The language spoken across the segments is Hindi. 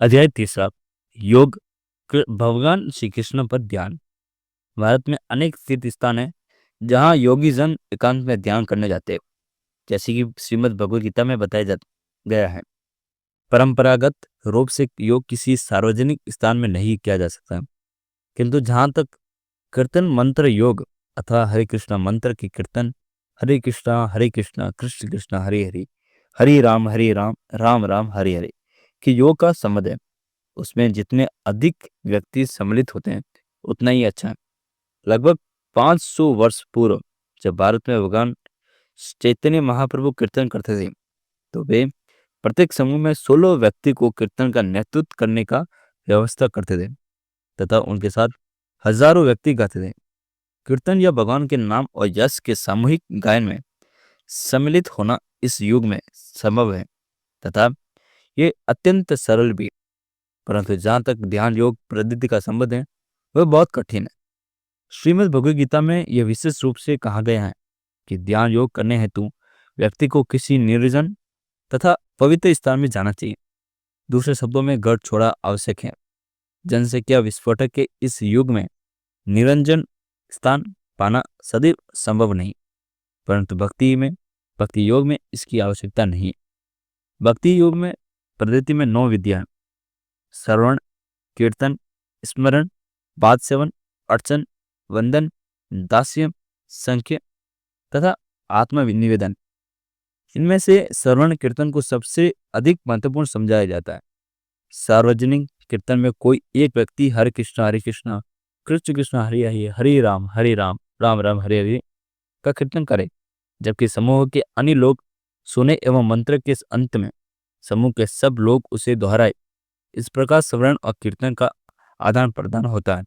अध्याय तीसरा, योग। भगवान श्री कृष्ण पर ध्यान। भारत में अनेक तीर्थ स्थान है जहाँ योगी जन एकांत में ध्यान करने जाते हैं, जैसे कि श्रीमद् भगवद गीता में बताया जा गया है। परंपरागत रूप से योग किसी सार्वजनिक स्थान में नहीं किया जा सकता, किंतु जहाँ तक कीर्तन मंत्र योग अथवा हरे कृष्णा मंत्र की कीर्तन, हरे कृष्णा कृष्ण कृष्ण हरे हरे, हरे राम राम राम हरे हरे कि योग का संबंध है, उसमें जितने अधिक व्यक्ति सम्मिलित होते हैं उतना ही अच्छा है। लगभग 500 वर्ष पूर्व जब भारत में भगवान चैतन्य महाप्रभु कीर्तन करते थे, तो वे प्रत्येक समूह में 16 व्यक्ति को कीर्तन का नेतृत्व करने का व्यवस्था करते थे तथा उनके साथ हजारों व्यक्ति गाते थे। कीर्तन या भगवान के नाम और यश के सामूहिक गायन में सम्मिलित होना इस युग में संभव है तथा ये अत्यंत सरल भी। परंतु जहाँ तक ध्यान योग पद्धति का संबंध है, वह बहुत कठिन है। श्रीमद् भगवद गीता में यह विशेष रूप से कहा गया है कि ध्यान योग करने हेतु व्यक्ति को किसी निर्जन तथा पवित्र स्थान में जाना चाहिए। दूसरे शब्दों में घर छोड़ा आवश्यक है। जनसंख्या विस्फोटक के इस युग में निरंजन स्थान पाना सदैव संभव नहीं, परंतु भक्ति योग में इसकी आवश्यकता नहीं है। भक्ति योग में पद्धति में 9 विद्या है: श्रवण, कीर्तन, स्मरण, पाद सेवन, अर्चन, वंदन, दास्य, संख्य तथा आत्मनिवेदन। इनमें से श्रवण कीर्तन को सबसे अधिक महत्वपूर्ण समझाया जाता है। सार्वजनिक कीर्तन में कोई एक व्यक्ति हरे कृष्णा कृष्ण कृष्ण हरे हरे, हरे राम राम राम हरे हरे का कीर्तन करे, जबकि समूह के अन्य लोग सुने एवं मंत्र के अंत में समूह के सब लोग उसे दोहराए। इस प्रकार श्रवण और कीर्तन का आदान प्रदान होता है।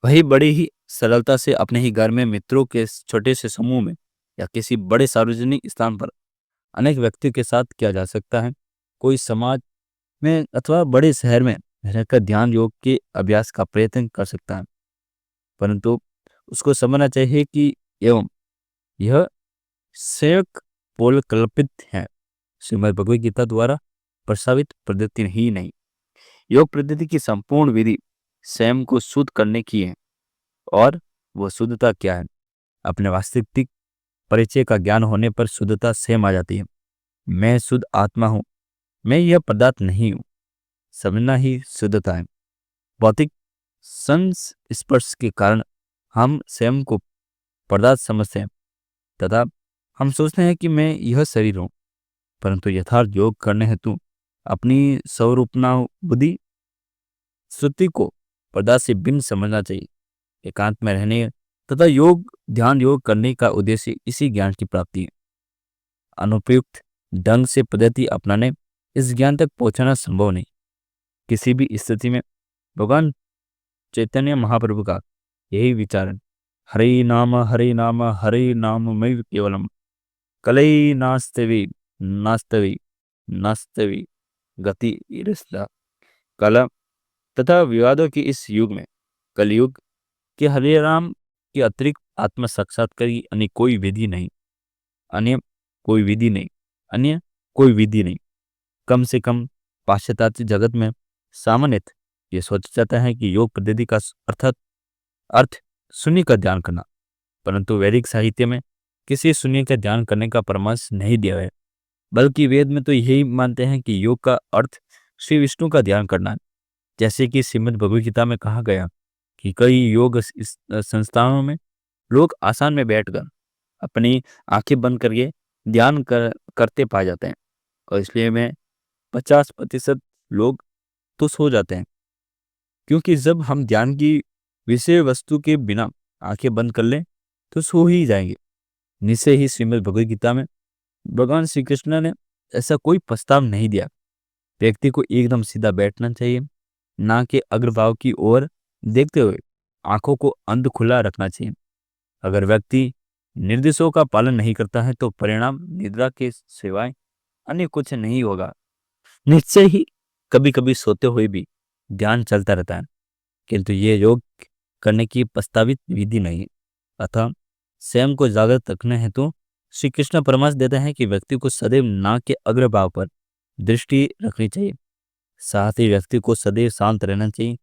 वही बड़ी ही सरलता से अपने ही घर में, मित्रों के छोटे से समूह में या किसी बड़े सार्वजनिक स्थान पर अनेक व्यक्तियों के साथ किया जा सकता है। कोई समाज में अथवा बड़े शहर में रहकर ध्यान योग के अभ्यास का प्रयत्न कर सकता है, परंतु उसको समझना चाहिए कि एवं यह संयोग पोल कल्पित है, श्रीमद् भगवद गीता द्वारा प्रस्तावित पद्धति ही नहीं। योग पद्धति की संपूर्ण विधि स्वयं को शुद्ध करने की है, और वो शुद्धता क्या है? अपने वास्तविक परिचय का ज्ञान होने पर शुद्धता स्वयं आ जाती है। मैं शुद्ध आत्मा हूँ, मैं यह पदार्थ नहीं हूँ, समझना ही शुद्धता है। भौतिक संस्पर्श के कारण हम स्वयं को पदार्थ समझते हैं तथा हम सोचते हैं कि मैं यह शरीर हूँ, परंतु यथार्थ योग करने हेतु अपनी स्वरूपना बुद्धि श्रुति को पदार्थ से भिन्न समझना चाहिए। एकांत में रहने तथा ध्यान योग करने का उद्देश्य इसी ज्ञान की प्राप्ति है। अनुपयुक्त ढंग से पद्धति अपनाने इस ज्ञान तक पहुंचना संभव नहीं। किसी भी स्थिति में भगवान चैतन्य महाप्रभु का यही विचार है: हरे नाम मयि केवलम, कलई नास्तवे नास्तवे नास्तवे गति ईरिस्ता। कला तथा विवादों के इस युग में, कलयुग के हरे राम के अतिरिक्त आत्म साक्षात्कार की अन्य कोई विधि नहीं, अन्य कोई विधि नहीं, अन्य कोई विधि नहीं। कम से कम पाश्चात्य जगत में सामान्यतः ये सोचा जाता है कि योग पद्धति का अर्थ शून्य का ध्यान करना, परंतु वैदिक साहित्य में किसी शून्य का ध्यान करने का परामर्श नहीं दिया है, बल्कि वेद में तो यही मानते हैं कि योग का अर्थ श्री विष्णु का ध्यान करना है। जैसे कि श्रीमद् भगवद गीता में कहा गया कि कई योग संस्थानों में लोग आसन में बैठकर अपनी आंखें बंद करके करते पाए जाते हैं, और इसलिए में 50% लोग तो सो जाते हैं, क्योंकि जब हम ध्यान की विषय वस्तु के बिना आंखें बंद कर लें तो सो ही जाएंगे। निश्चय ही श्रीमद् भगवद गीता में भगवान श्री कृष्ण ने ऐसा कोई प्रस्ताव नहीं दिया। व्यक्ति को एकदम सीधा बैठना चाहिए, ना कि अग्रभाव की ओर देखते हुए आंखों को अंध खुला रखना चाहिए। अगर व्यक्ति निर्देशों का पालन नहीं करता है तो परिणाम निद्रा के सिवाय अन्य कुछ नहीं होगा। निश्चय ही कभी कभी सोते हुए भी ध्यान चलता रहता है, किंतु ये योग करने की प्रस्तावित विधि नहीं। अतः स्वयं को जागृत रखने हेतु श्री कृष्ण परामर्श देते हैं कि व्यक्ति को सदैव नाक के अग्रभाग पर दृष्टि रखनी चाहिए। साथ ही व्यक्ति को सदैव शांत रहना चाहिए।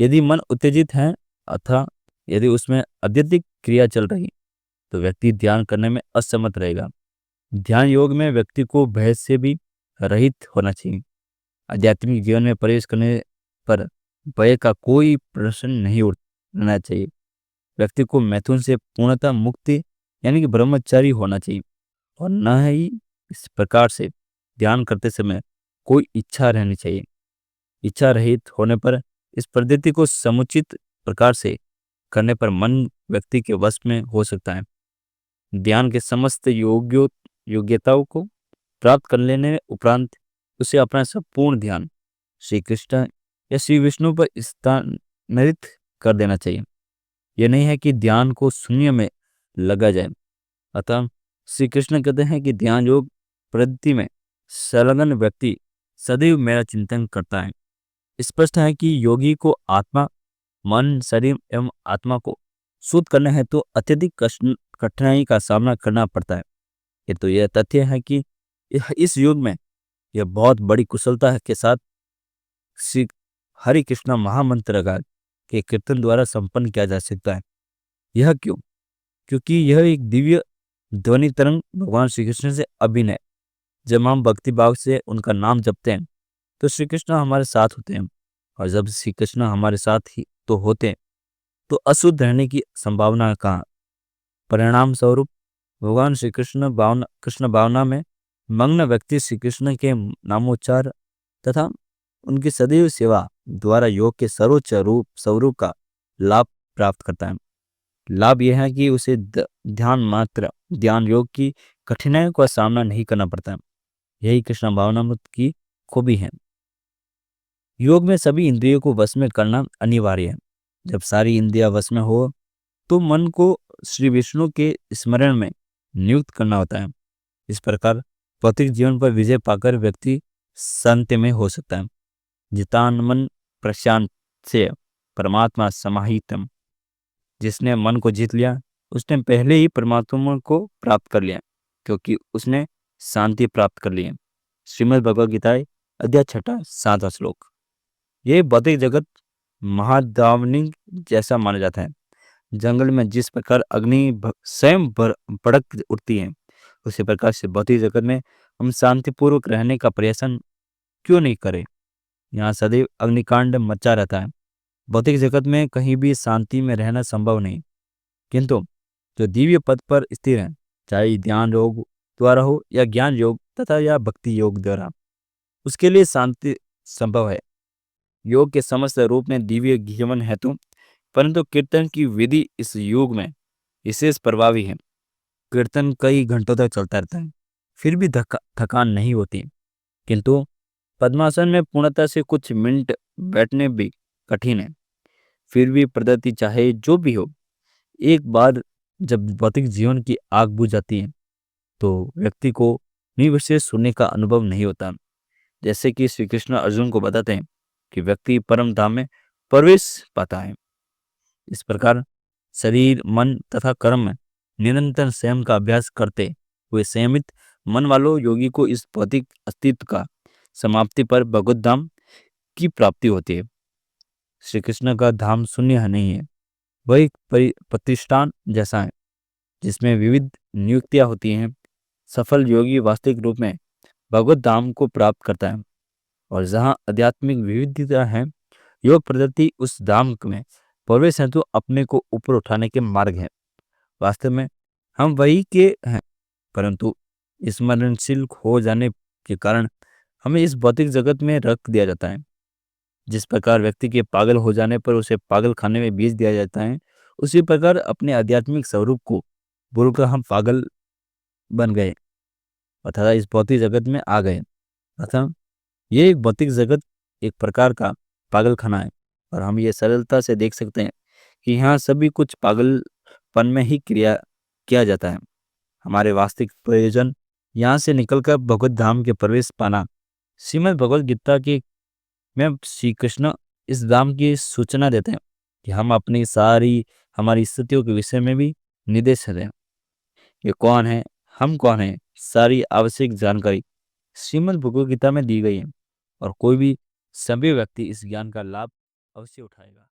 यदि मन उत्तेजित है अथवा यदि उसमें अत्यधिक क्रिया चल रही तो व्यक्ति ध्यान करने में असमर्थ रहेगा। ध्यान योग में व्यक्ति को भय से भी रहित होना चाहिए। आध्यात्मिक जीवन में प्रवेश करने पर भय का कोई प्रश्न नहीं उठना चाहिए। व्यक्ति को मैथुन से पूर्णतः मुक्ति यानी कि ब्रह्मचारी होना चाहिए और न ही इस प्रकार से ध्यान करते समय कोई इच्छा रहनी चाहिए। इच्छा रहित होने पर इस पद्धति को समुचित प्रकार से करने पर मन व्यक्ति के वश में हो सकता है। ध्यान के समस्त योग्यताओं को प्राप्त कर लेने उपरांत उसे अपना संपूर्ण ध्यान श्री कृष्ण या श्री विष्णु पर स्थानांतरित कर देना चाहिए। यह नहीं है कि ध्यान को शून्य में लगा जाए। अतः श्री कृष्ण कहते हैं कि ध्यान योग पद्धति में संलग्न व्यक्ति सदैव मेरा चिंतन करता है। स्पष्ट है कि योगी को आत्मा, मन, शरीर एवं आत्मा को शुद्ध करने है तो अत्यधिक कठिनाई का सामना करना पड़ता है। ये तो यह तथ्य है कि इस युग में यह बहुत बड़ी कुशलता के साथ श्री हरि कृष्ण महामंत्र का के कीर्तन द्वारा संपन्न किया जा सकता है। यह क्यों? क्योंकि यह एक दिव्य ध्वनि तरंग भगवान श्री कृष्ण से अभिन्न है। जब हम भक्ति भाव से उनका नाम जपते हैं तो श्री कृष्ण हमारे साथ होते हैं, और जब श्री कृष्ण हमारे साथ ही तो होते हैं तो अशुद्ध रहने की संभावना कहाँ। परिणाम स्वरूप भगवान श्री कृष्ण भावना में मग्न व्यक्ति श्री कृष्ण के नामोच्चार तथा उनकी सदैव सेवा द्वारा योग के सर्वोच्च स्वरूप का लाभ प्राप्त करता है। लाभ यह है कि उसे ध्यान योग की कठिनाइयों का सामना नहीं करना पड़ता है। यही कृष्ण भावनामृत की खूबी है। योग में सभी इंद्रियों को वश में करना अनिवार्य है। जब सारी इंद्रियां वश में हो तो मन को श्री विष्णु के स्मरण में नियुक्त करना होता है। इस प्रकार भौतिक जीवन पर विजय पाकर व्यक्ति शांति में हो सकता है। जितान मन प्रशांत से परमात्मा समाहितम। जिसने मन को जीत लिया उसने पहले ही परमात्मा को प्राप्त कर लिया, क्योंकि उसने शांति प्राप्त कर ली है। श्रीमद् भगवद गीता अध्याय 6 7वां श्लोक। ये भौतिक जगत महादावनी जैसा माना जाता है। जंगल में जिस प्रकार अग्नि स्वयं भड़क उठती है, उसी प्रकार से भौतिक जगत में हम शांतिपूर्वक रहने का प्रयास क्यों नहीं करें। यहाँ सदैव अग्निकांड मचा रहता है। भौतिक जगत में कहीं भी शांति में रहना संभव नहीं, किंतु जो दिव्य पद पर स्थिर है, चाहे ध्यान योग द्वारा हो या ज्ञान योग तथा या भक्ति योग द्वारा, उसके लिए शांति संभव है। योग के समस्त रूप में दिव्य जीवन हेतु परंतु कीर्तन की विधि इस युग में विशेष प्रभावी है। कीर्तन कई घंटों तक चलता रहता है, फिर भी थकान नहीं होती, किंतु पद्मासन में पूर्णतः से कुछ मिनट बैठने भी कठिन है। फिर भी पद्धति चाहे जो भी हो, एक बार जब भौतिक जीवन की आग बुझ जाती है तो व्यक्ति को निर्विशेष सुनने का अनुभव नहीं होता। जैसे कि श्री कृष्ण अर्जुन को बताते हैं कि व्यक्ति परम धाम में प्रवेश पाता है। इस प्रकार शरीर, मन तथा कर्म में निरंतर संयम का अभ्यास करते हुए संयमित मन वालों योगी को इस भौतिक अस्तित्व का समाप्ति पर भगवत धाम की प्राप्ति होती है। श्री कृष्ण का धाम शून्य नहीं है, वह एक प्रतिष्ठान जैसा है जिसमें विविध नियुक्तियां होती हैं। सफल योगी वास्तविक रूप में भगवत धाम को प्राप्त करता है, और जहाँ आध्यात्मिक विविधता है, योग पद्धति उस धाम में प्रवेश हेतु अपने को ऊपर उठाने के मार्ग है। वास्तव में हम वही के हैं, परंतु स्मरणशील हो जाने के कारण हमें इस भौतिक जगत में रख दिया जाता है। जिस प्रकार व्यक्ति के पागल हो जाने पर उसे पागल खाने में भेज दिया जाता है, उसी प्रकार अपने आध्यात्मिक स्वरूप को भूलकर हम पागल बन गए अर्थात इस भौतिक जगत में आ गए। अतः ये एक भौतिक जगत एक प्रकार का पागल खाना है, और हम ये सरलता से देख सकते हैं कि यहाँ सभी कुछ पागलपन में ही क्रिया किया जाता है। हमारे वास्तविक प्रयोजन यहाँ से निकलकर भगवत धाम के प्रवेश पाना। श्रीमद् भगवद गीता के में श्री कृष्ण इस धाम की सूचना देते हैं कि हम अपनी सारी हमारी स्थितियों के विषय में भी निर्देश दें। ये कौन है, हम कौन है, सारी आवश्यक जानकारी श्रीमद् भगवद गीता में दी गई है, और कोई भी सभी व्यक्ति इस ज्ञान का लाभ अवश्य उठाएगा।